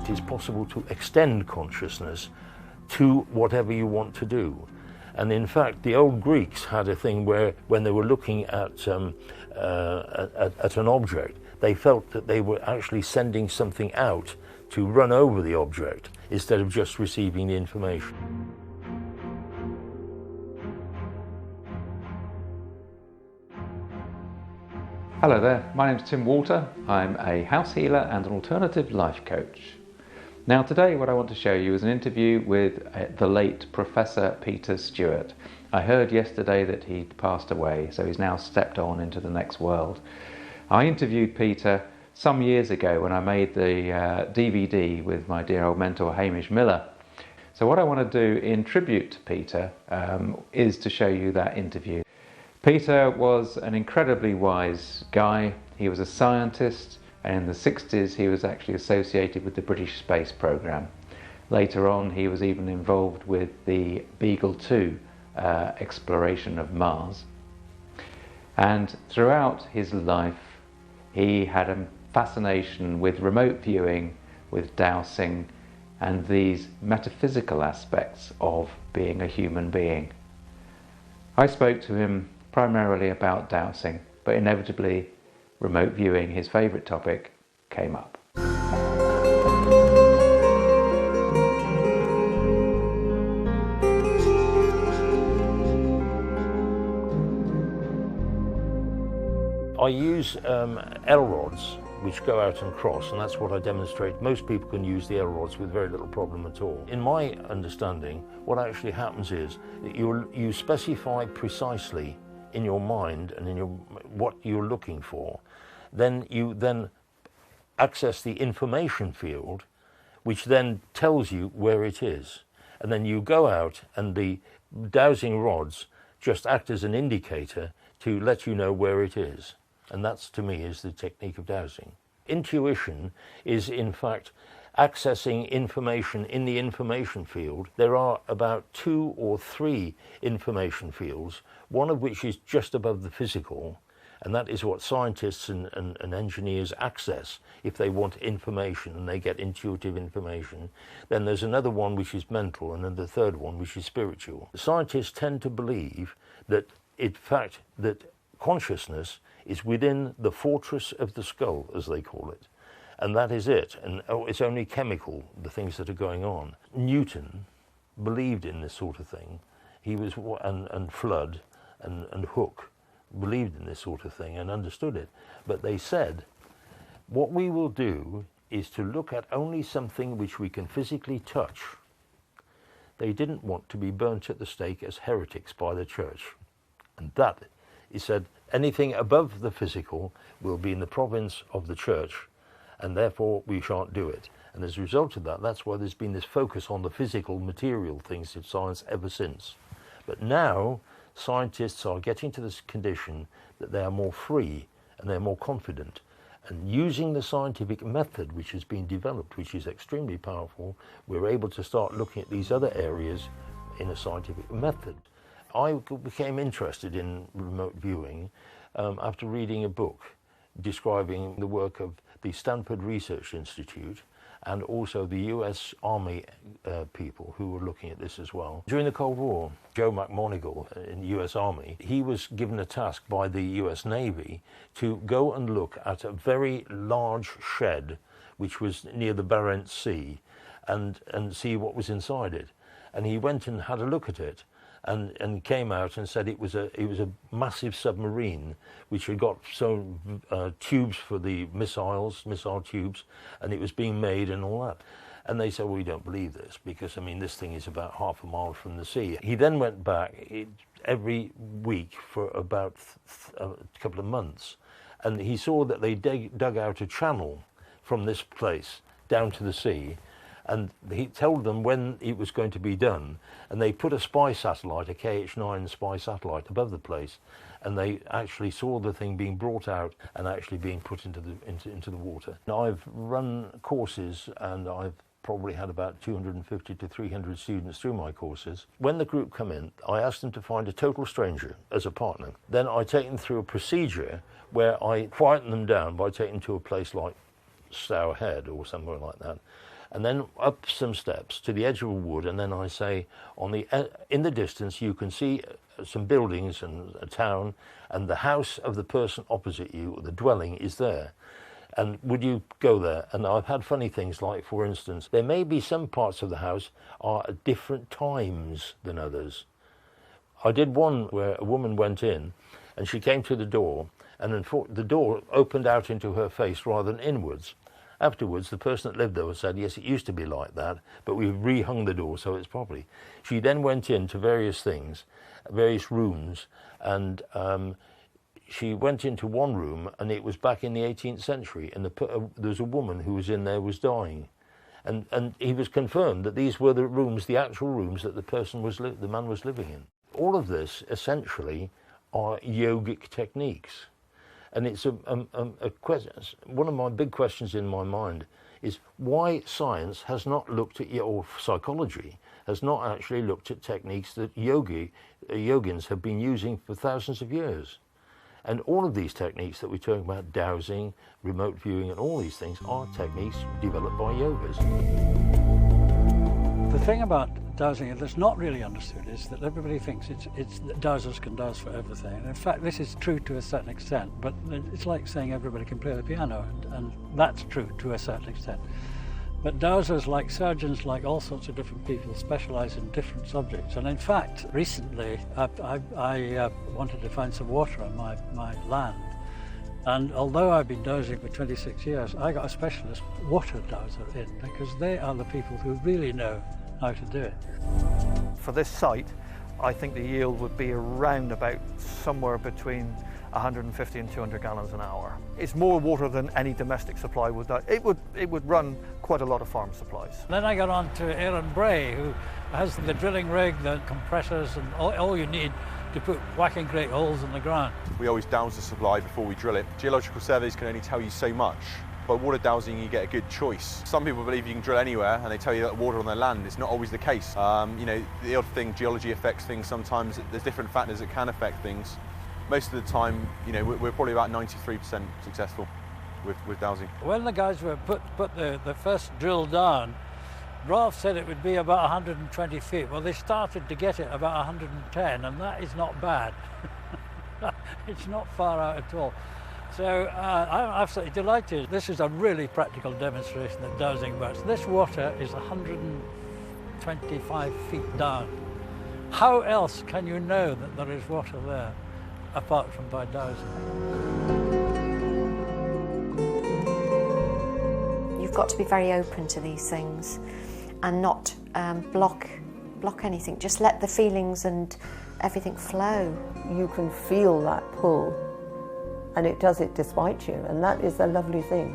it is possible to extend consciousness to whatever you want to do. And in fact, the old Greeks had a thing where when they were looking at an object, they felt that they were actually sending something out to run over the object instead of just receiving the information. Hello there, my name's Tim Walter. I'm a house healer and an alternative life coach. Now today what I want to show you is an interview with the late Professor Peter Stewart. I heard yesterday that he'd passed away, so he's now stepped on into the next world. I interviewed Peter some years ago when I made the DVD with my dear old mentor Hamish Miller. So what I want to do in tribute to Peter is to show you that interview. Peter was an incredibly wise guy. He was a scientist, and in the 60s he was actually associated with the British space program. Later on he was even involved with the Beagle 2 exploration of Mars. And throughout his life he had a fascination with remote viewing, with dowsing, and these metaphysical aspects of being a human being. I spoke to him primarily about dowsing, but inevitably remote viewing, his favourite topic, came up. I use L rods which go out and cross, and that's what I demonstrate. Most people can use the L rods with very little problem at all. In my understanding, what actually happens is that you specify precisely in your mind and in what you're looking for. Then you access the information field, which then tells you where it is. And then you go out, and the dowsing rods just act as an indicator to let you know where it is. And that's, to me, is the technique of dowsing. Intuition is, in fact, accessing information in the information field. There are about 2 or 3 information fields, one of which is just above the physical, and that is what scientists and engineers access if they want information and they get intuitive information. Then there's another one which is mental, and then the third one which is spiritual. Scientists tend to believe that, in fact, that consciousness is within the fortress of the skull, as they call it. And that is it. And it's only chemical, the things that are going on. Newton believed in this sort of thing. He was, and Flood and Hooke believed in this sort of thing and understood it. But they said, what we will do is to look at only something which we can physically touch. They didn't want to be burnt at the stake as heretics by the church. And that, he said, anything above the physical will be in the province of the church, and therefore we shan't do it. And as a result of that, that's why there's been this focus on the physical, material things in science ever since. But now, scientists are getting to this condition that they are more free and they're more confident. And using the scientific method which has been developed, which is extremely powerful, we're able to start looking at these other areas in a scientific method. I became interested in remote viewing after reading a book describing the work of the Stanford Research Institute and also the US Army people who were looking at this as well. During the Cold War, Joe McMonigal in the US Army, he was given a task by the US Navy to go and look at a very large shed which was near the Barents Sea and see what was inside it. And he went and had a look at it. And came out and said it was a massive submarine which had got some tubes for the missile tubes, and it was being made and all that. And they said, well, we don't believe this because, I mean, this thing is about half a mile from the sea. He then went back every week for about a couple of months, and he saw that they dug out a channel from this place down to the sea. And he told them when it was going to be done, and they put a spy satellite, a KH-9 spy satellite, above the place, and they actually saw the thing being brought out and actually being put into the water. Now, I've run courses, and I've probably had about 250 to 300 students through my courses. When the group come in, I ask them to find a total stranger as a partner. Then I take them through a procedure where I quieten them down by taking them to a place like Stour Head or somewhere like that. and then up some steps to the edge of a wood, and then I say, in the distance you can see some buildings and a town, and the house of the person opposite you, the dwelling, is there. And would you go there? And I've had funny things like, for instance, there may be some parts of the house are at different times than others. I did one where a woman went in and she came to the door, and the door opened out into her face rather than inwards. Afterwards, the person that lived there said, yes, it used to be like that, but we've rehung the door so it's properly. She then went into various things, various rooms, and she went into one room, and it was back in the 18th century, and there was a woman who was in there was dying. And he was confirmed that these were the rooms, the actual rooms that the man was living in. All of this, essentially, are yogic techniques. And it's a question. One of my big questions in my mind is why science has not looked at, or psychology has not actually looked at techniques that yogins have been using for thousands of years. And all of these techniques that we're talking about, dowsing, remote viewing, and all these things are techniques developed by yogas. The thing about dowsing that's not really understood is that everybody thinks it's that dowsers can dowse for everything. And in fact, this is true to a certain extent, but it's like saying everybody can play the piano, and that's true to a certain extent. But dowsers, like surgeons, like all sorts of different people, specialise in different subjects. And in fact, recently, I wanted to find some water on my land. And although I've been dowsing for 26 years, I got a specialist water dowser in, because they are the people who really know how to do it. For this site, I think the yield would be around about somewhere between 150 and 200 gallons an hour. It's more water than any domestic supply would. It would run quite a lot of farm supplies. Then I got on to Aaron Bray, who has the drilling rig, the compressors, and all you need to put whacking great holes in the ground. We always dowse the supply before we drill it. Geological surveys can only tell you so much. By water dowsing, you get a good choice. Some people believe you can drill anywhere, and they tell you that water on their land. It's not always the case. You know, the odd thing, geology affects things sometimes. There's different factors that can affect things. Most of the time, you know, we're probably about 93% successful with dowsing. When the guys were put the first drill down, Rolf said it would be about 120 feet. Well, they started to get it about 110, and that is not bad. It's not far out at all. So I'm absolutely delighted. This is a really practical demonstration that dowsing works. This water is 125 feet down. How else can you know that there is water there, apart from by dowsing? You've got to be very open to these things and not block anything. Just let the feelings and everything flow. You can feel that pull, and it does it despite you, and that is a lovely thing.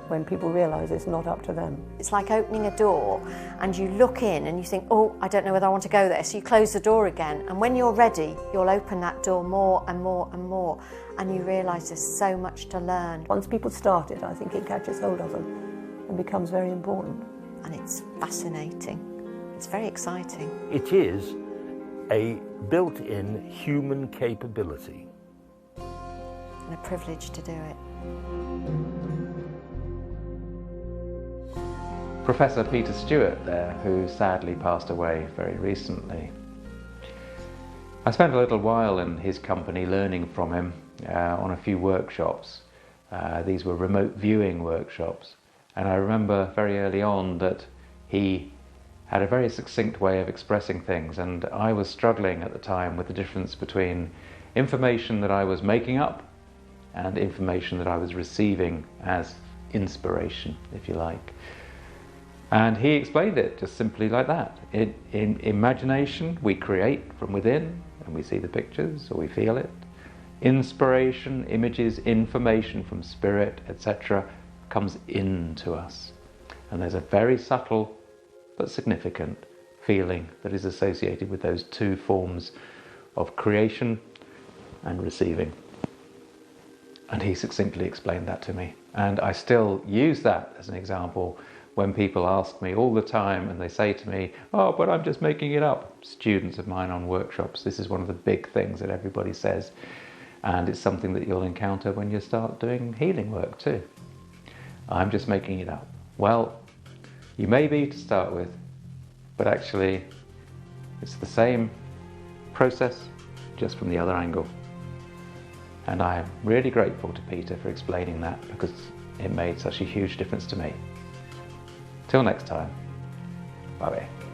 When people realise it's not up to them. It's like opening a door and you look in and you think, oh, I don't know whether I want to go there, so you close the door again, and when you're ready, you'll open that door more and more and more, and you realise there's so much to learn. Once people start it, I think it catches hold of them and becomes very important. And it's fascinating. It's very exciting. It is a built-in human capability. And a privilege to do it. Professor Peter Stewart there, who sadly passed away very recently. I spent a little while in his company learning from him on a few workshops. These were remote viewing workshops, and I remember very early on that he had a very succinct way of expressing things, and I was struggling at the time with the difference between information that I was making up and information that I was receiving as inspiration, if you like. And he explained it just simply like that. In imagination, we create from within, and we see the pictures, or we feel it. Inspiration, images, information from spirit, etc., comes into us. And there's a very subtle but significant feeling that is associated with those two forms of creation and receiving. And he succinctly explained that to me. And I still use that as an example when people ask me all the time and they say to me, oh, but I'm just making it up. Students of mine on workshops, this is one of the big things that everybody says. And it's something that you'll encounter when you start doing healing work too. I'm just making it up. Well, you may be to start with, but actually it's the same process, just from the other angle. And I am really grateful to Peter for explaining that, because it made such a huge difference to me. Till next time, bye-bye.